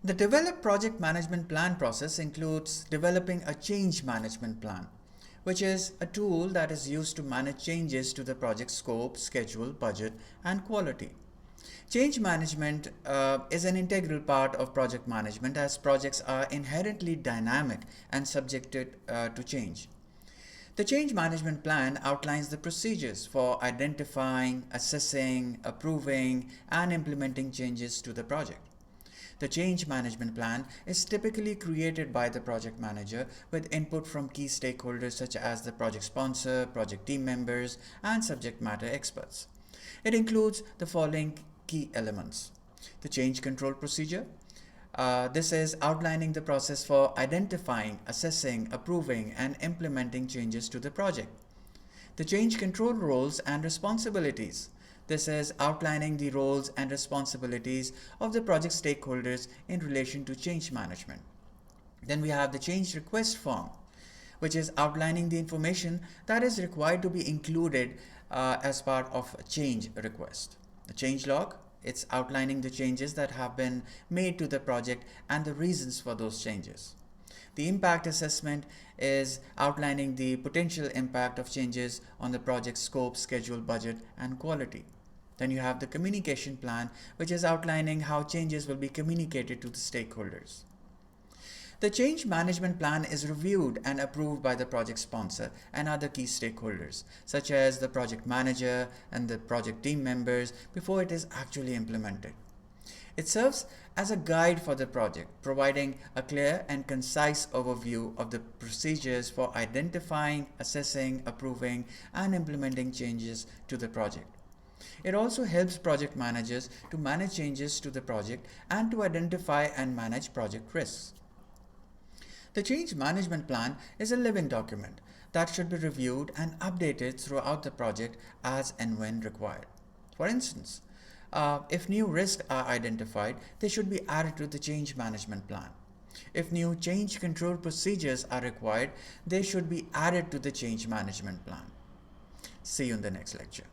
The develop project management plan process includes developing a change management plan, which is a tool that is used to manage changes to the project scope, schedule, budget, and quality. Change management is an integral part of project management as projects are inherently dynamic and subjected to change. The change management plan outlines the procedures for identifying, assessing, approving, and implementing changes to the project. The change management plan is typically created by the project manager with input from key stakeholders such as the project sponsor, project team members, and subject matter experts. It includes the following key elements. The change control procedure. This is outlining the process for identifying, assessing, approving, and implementing changes to the project. The change control roles and responsibilities. This is outlining the roles and responsibilities of the project stakeholders in relation to change management. Then we have the change request form, which is outlining the information that is required to be included as part of a change request. The change log, it's outlining the changes that have been made to the project and the reasons for those changes. The impact assessment is outlining the potential impact of changes on the project scope, schedule, budget, and quality. Then you have the communication plan, which is outlining how changes will be communicated to the stakeholders. The change management plan is reviewed and approved by the project sponsor and other key stakeholders, such as the project manager and the project team members, before it is actually implemented. It serves as a guide for the project, providing a clear and concise overview of the procedures for identifying, assessing, approving, and implementing changes to the project. It also helps project managers to manage changes to the project and to identify and manage project risks. The change management plan is a living document that should be reviewed and updated throughout the project as and when required. For instance, if new risks are identified, they should be added to the change management plan. If new change control procedures are required, they should be added to the change management plan. See you in the next lecture.